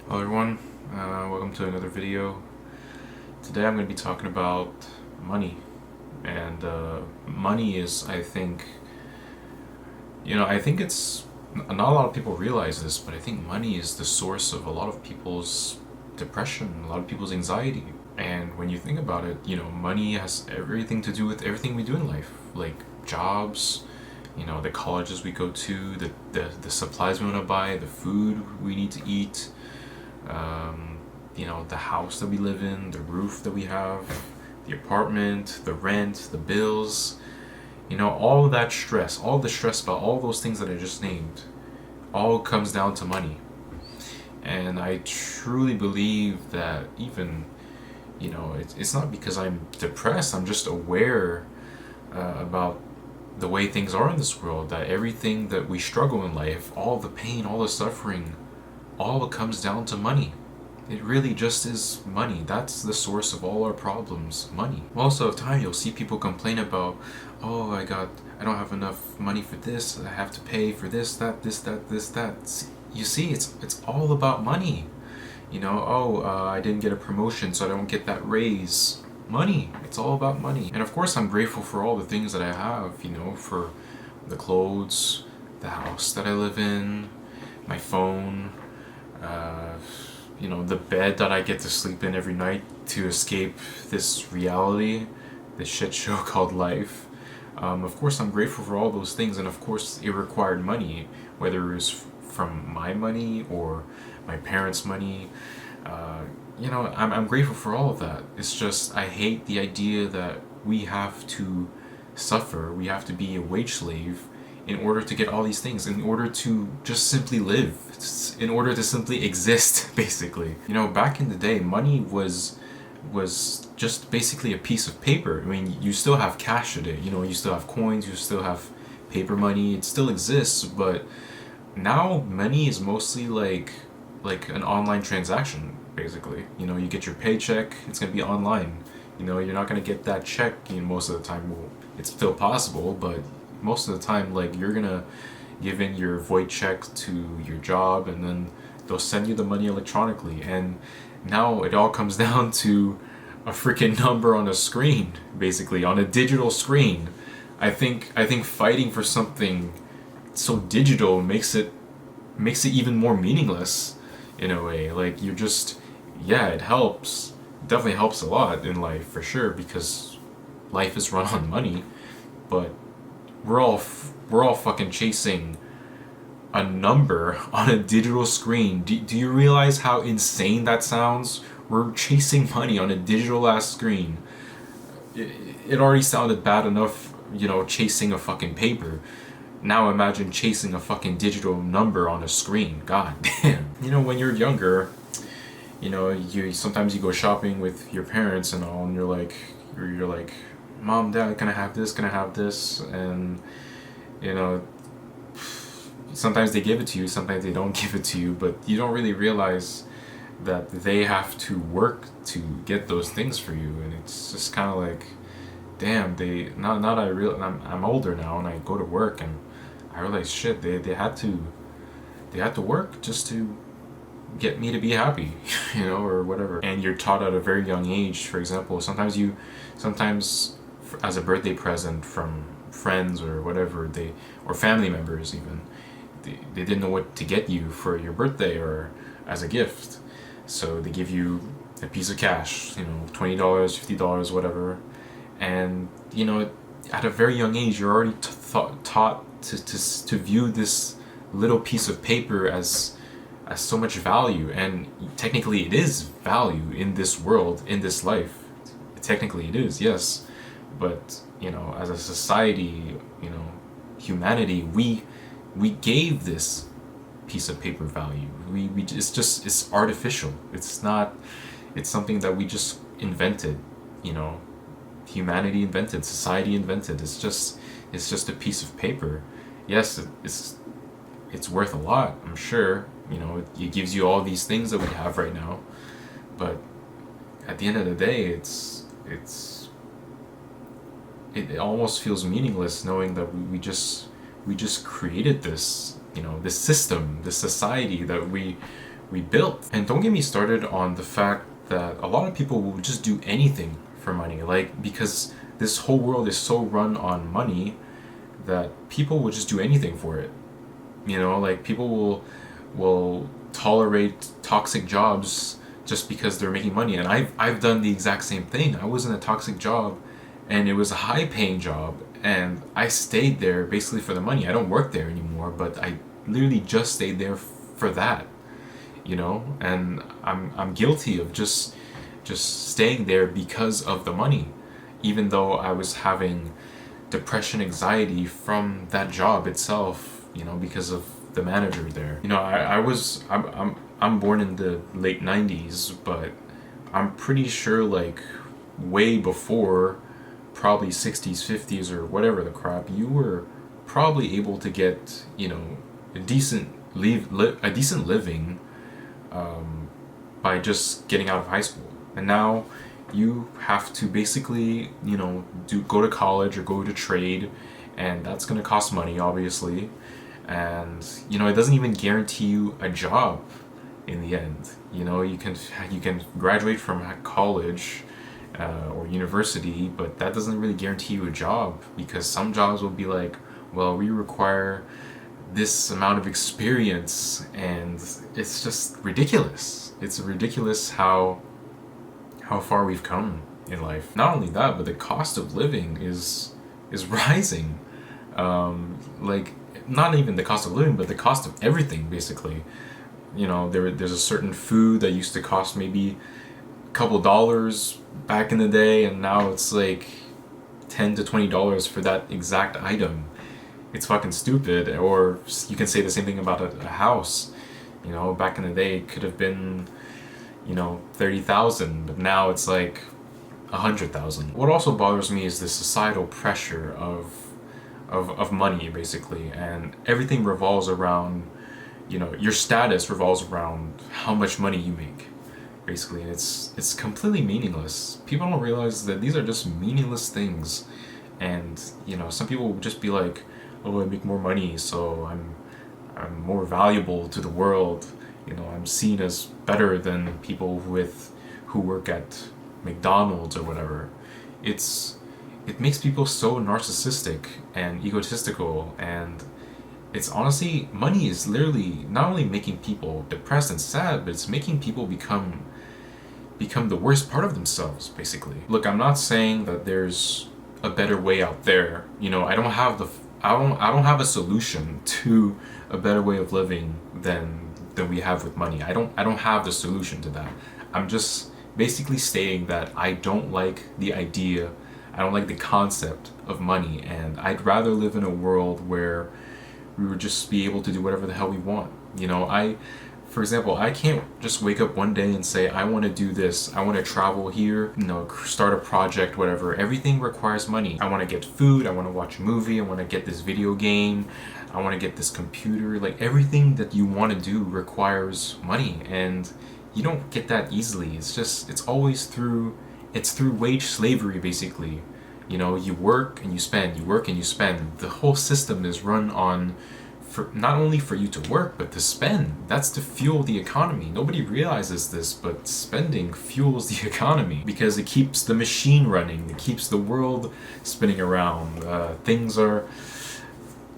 Hello everyone, welcome to another video. Today I'm going to be talking about money. And money is, I think it's, not a lot of people realize this, but I think money is the source of a lot of people's depression, a lot of people's anxiety. And when you think about it, money has everything to do with everything we do in life, like jobs, the colleges we go to, the supplies we want to buy, the food we need to eat, the house that we live in, the roof that we have, the apartment, the rent, the bills, all that stress, all the stress about all those things that I just named, all comes down to money. And I truly believe that even, it's not because I'm depressed, I'm just aware about the way things are in this world, that everything that we struggle in life, all the pain, all the suffering, all comes down to money. It really just is money. That's the source of all our problems, money. Most of the time you'll see people complain about, oh, I don't have enough money for this, I have to pay for this, that. You see, it's all about money. I didn't get a promotion, so I don't get that raise. Money. It's all about money. And of course I'm grateful for all the things that I have, for the clothes, the house that I live in, my phone, the bed that I get to sleep in every night to escape this reality, this shit show called life. Of course, I'm grateful for all those things, and of course, it required money, whether it was from my money or my parents' money. I'm grateful for all of that. It's just, I hate the idea that we have to suffer, we have to be a wage slave in order to get all these things, in order to just simply live, in order to simply exist, basically. Back in the day, money was just basically a piece of paper. I mean, you still have cash today, you still have coins, you still have paper money, it still exists, but now money is mostly like an online transaction, basically. You get your paycheck, it's gonna be online. You're not gonna get that check, most of the time. Well, it's still possible, but most of the time, like, you're gonna give in your void check to your job, and then they'll send you the money electronically. And now it all comes down to a freaking number on a screen, basically on a digital screen. I think fighting for something so digital makes it even more meaningless, in a way. Like, you're just, yeah, it helps, it definitely helps a lot in life, for sure, because life is run on money. But we're all fucking chasing a number on a digital screen. Do you realize how insane that sounds? We're chasing money on a digital ass screen. It already sounded bad enough, chasing a fucking paper. Now imagine chasing a fucking digital number on a screen. God damn. When you're younger, you sometimes you go shopping with your parents and all, and you're like, Mom, Dad, can I have this? Can I have this? And you know, sometimes they give it to you, sometimes they don't give it to you, but you don't really realize that they have to work to get those things for you. And it's just kind of like, damn, they not I real I'm older now, and I go to work, and I realize, shit, they had to work just to get me to be happy, or whatever. And you're taught at a very young age. For example, sometimes as a birthday present from friends or whatever, or family members even, they didn't know what to get you for your birthday or as a gift, so they give you a piece of cash, $20, $50, whatever. And at a very young age, you're already taught to view this little piece of paper as so much value. And technically it is value in this world, in this life. Technically it is, yes. But as a society, humanity, we gave this piece of paper value. It's artificial. It's something that we just invented. Humanity invented, society invented. It's just a piece of paper. Yes, it's worth a lot, I'm sure. It gives you all these things that we have right now, but at the end of the day, it almost feels meaningless knowing that we just created this, this system, this society that we we built. And don't get me started on the fact that a lot of people will just do anything for money, like, because this whole world is so run on money that people will just do anything for it. Like, people will tolerate toxic jobs just because they're making money. And I've done the exact same thing. I was in a toxic job, and it was a high paying job, and I stayed there basically for the money. I don't work there anymore, but I literally just stayed there for that. And I'm guilty of just staying there because of the money, even though I was having depression, anxiety from that job itself, because of the manager there. I'm born in the late 90s, but I'm pretty sure, like, way before, probably 60s, 50s, or whatever the crap, you were probably able to get, a decent living, by just getting out of high school. And now you have to basically, go to college or go to trade, and that's going to cost money, obviously. And it doesn't even guarantee you a job in the end. You can graduate from college or university, but that doesn't really guarantee you a job, because some jobs will be like, well, we require this amount of experience, and it's just ridiculous. It's ridiculous how far we've come in life. Not only that, but the cost of living is rising. Like, not even the cost of living, but the cost of everything, basically. There's a certain food that used to cost maybe a couple dollars back in the day, and now it's like $10 to $20 for that exact item. It's fucking stupid. Or you can say the same thing about a house. Back in the day it could have been, 30,000, but now it's like 100,000. What also bothers me is the societal pressure of money, basically, and everything revolves around, your status revolves around how much money you make, basically. And it's completely meaningless. People don't realize that these are just meaningless things. And some people will just be like, oh, I make more money, so I'm more valuable to the world. I'm seen as better than people who work at McDonald's or whatever. It makes people so narcissistic and egotistical, and it's honestly, money is literally not only making people depressed and sad, but it's making people become the worst part of themselves, basically. Look, I'm not saying that there's a better way out there. I don't have a solution to a better way of living than we have with money. I don't have the solution to that. I'm just basically stating that I don't like the idea, I don't like the concept of money, and I'd rather live in a world where we would just be able to do whatever the hell we want. For example, I can't just wake up one day and say, I want to do this, I want to travel here, start a project, whatever. Everything requires money. I want to get food, I want to watch a movie, I want to get this video game, I want to get this computer. Like, everything that you want to do requires money, and you don't get that easily. It's always through wage slavery, basically. You work and you spend, you work and you spend. The whole system is run on, not only for you to work, but to spend. That's to fuel the economy. Nobody realizes this, but spending fuels the economy because it keeps the machine running. It keeps the world spinning around. Things are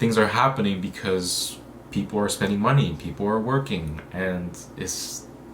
happening because people are spending money, people are working, and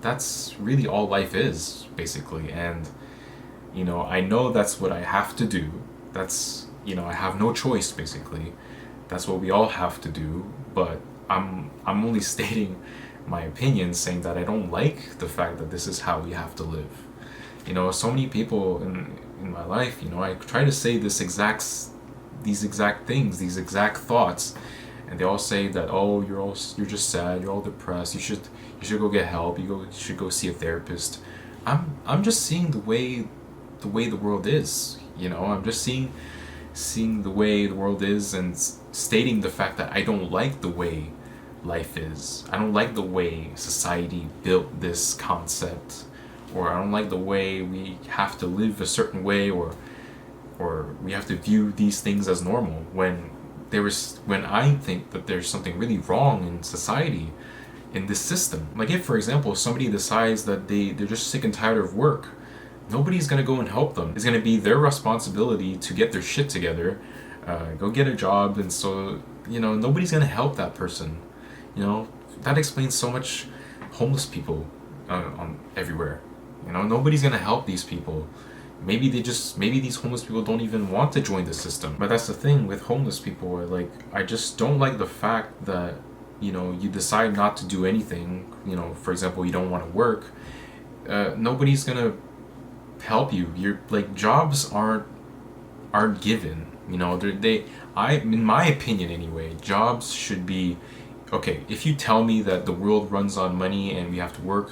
that's really all life is, basically. And I know that's what I have to do. That's, I have no choice, basically. That's what we all have to do, but I'm only stating my opinion, saying that I don't like the fact that this is how we have to live. So many people in my life, I try to say these exact things, these exact thoughts, and they all say that, oh, you're just sad, you're all depressed, you should go get help, you should go see a therapist. I'm just seeing the way the world is. I'm just seeing the way the world is, and stating the fact that I don't like the way life is. I don't like the way society built this concept, or I don't like the way we have to live a certain way, or we have to view these things as normal when I think that there's something really wrong in society. in this system. Like if, for example, somebody decides that they're just sick and tired of work, nobody's gonna go and help them. It's gonna be their responsibility to get their shit together, go get a job, and so, nobody's gonna help that person. That explains so much homeless people on everywhere. Nobody's gonna help these people. Maybe these homeless people don't even want to join the system. But that's the thing with homeless people. Like, I just don't like the fact that, you decide not to do anything. For example, you don't want to work. Nobody's gonna help you. You're like, jobs aren't given. In my opinion anyway, jobs should be, okay, if you tell me that the world runs on money and we have to work,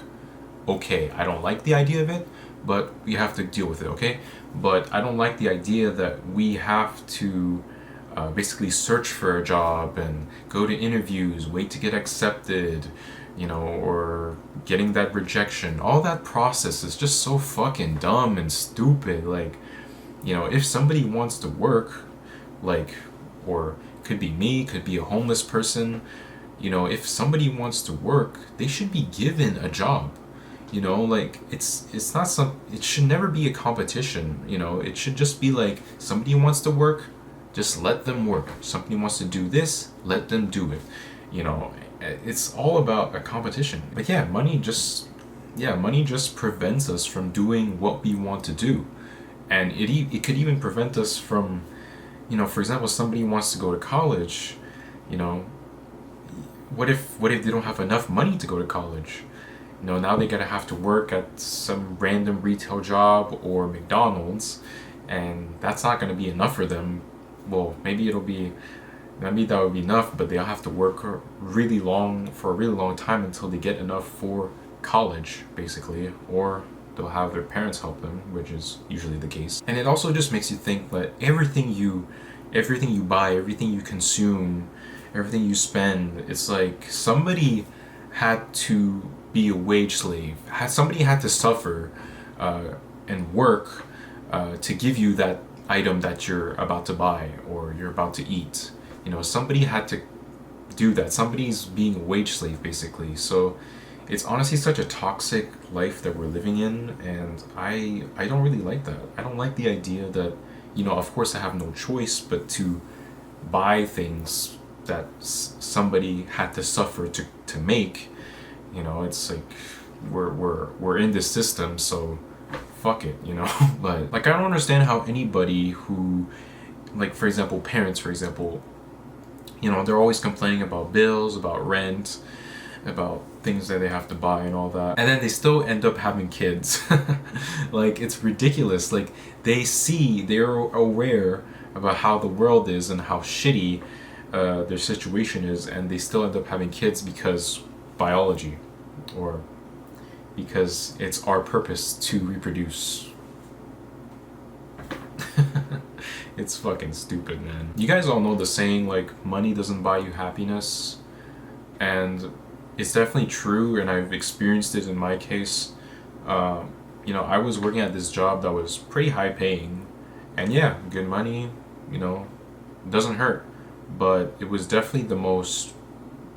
okay, I don't like the idea of it, but we have to deal with it, okay? But I don't like the idea that we have to basically search for a job and go to interviews, wait to get accepted, or getting that rejection. All that process is just so fucking dumb and stupid. Like, if somebody wants to work, like, or could be me, could be a homeless person, if somebody wants to work, they should be given a job. Like, it's not it should never be a competition. It should just be like, somebody wants to work, just let them work. Somebody wants to do this, let them do it. It's all about a competition. But yeah, money just prevents us from doing what we want to do. And it could even prevent us from, for example, somebody wants to go to college, what if they don't have enough money to go to college? Now they gotta have to work at some random retail job or McDonald's, and that's not gonna be enough for them. Well, maybe that would be enough, but they'll have to work for a really long time until they get enough for college, basically, or they'll have their parents help them, which is usually the case. And it also just makes you think that everything you buy, everything you consume, everything you spend, it's like somebody had to be a wage slave. Somebody had to suffer and work to give you that item that you're about to buy or you're about to eat. Somebody had to do that. Somebody's being a wage slave, basically. So it's honestly such a toxic life that we're living in, and I don't really like that. I don't like the idea that, of course I have no choice but to buy things that somebody had to suffer to make. It's like we're in this system, so fuck it, But like, I don't understand how anybody who, like, for example, parents, for example, they're always complaining about bills, about rent, about things that they have to buy and all that, and then they still end up having kids. Like, it's ridiculous. Like, they're aware about how the world is and how shitty their situation is, and they still end up having kids because biology, or because it's our purpose to reproduce. It's fucking stupid, man. You guys all know the saying, like, money doesn't buy you happiness, and it's definitely true, and I've experienced it in my case. I was working at this job that was pretty high paying, and yeah, good money, doesn't hurt, but it was definitely the most,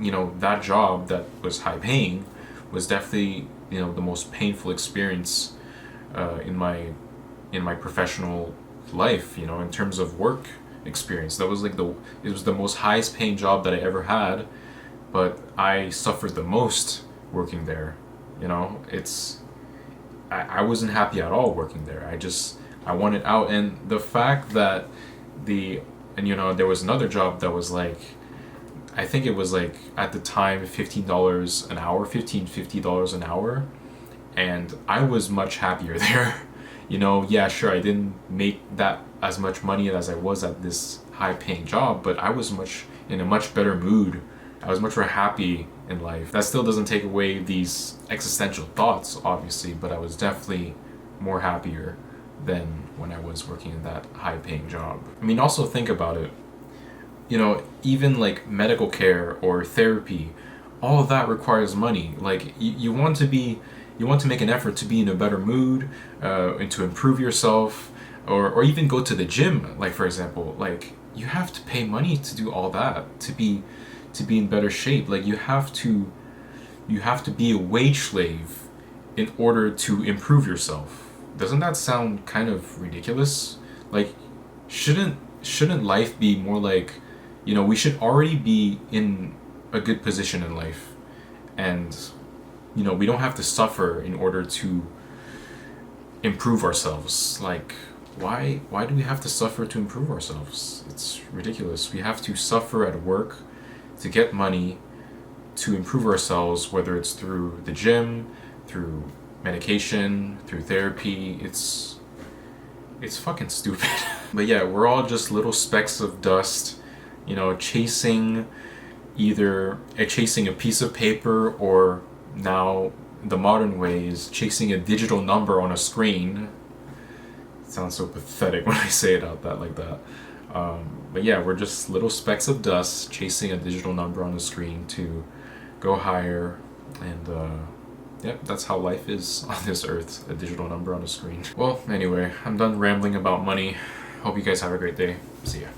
that job that was high paying was definitely, the most painful experience in my professional life, in terms of work experience. That was like it was the most highest paying job that I ever had, but I suffered the most working there. I wasn't happy at all working there. I wanted out. And the fact that there was another job that was like, I think it was like, at the time, $15 an hour, $50 an hour, and I was much happier there. Yeah, sure, I didn't make that as much money as I was at this high paying job, but I was in a much better mood. I was much more happy in life. That still doesn't take away these existential thoughts, obviously, but I was definitely more happier than when I was working in that high paying job. I mean, also think about it. Even like medical care or therapy, all of that requires money. Like, you want to make an effort to be in a better mood, and to improve yourself, or even go to the gym, like, for example. Like, you have to pay money to do all that, to be in better shape. Like, you have to you have to be a wage slave in order to improve yourself. Doesn't that sound kind of ridiculous? Like, shouldn't life be more like, we should already be in a good position in life, and we don't have to suffer in order to improve ourselves. Like, why do we have to suffer to improve ourselves? It's ridiculous. We have to suffer at work to get money to improve ourselves, whether it's through the gym, through medication, through therapy. It's fucking stupid. But yeah, we're all just little specks of dust, chasing chasing a piece of paper, or now the modern way is chasing a digital number on a screen. It sounds so pathetic when I say it out that like that. But yeah, we're just little specks of dust chasing a digital number on the screen to go higher, and yep, that's how life is on this earth, a digital number on a screen. Well, anyway, I'm done rambling about money. Hope you guys have a great day. See ya.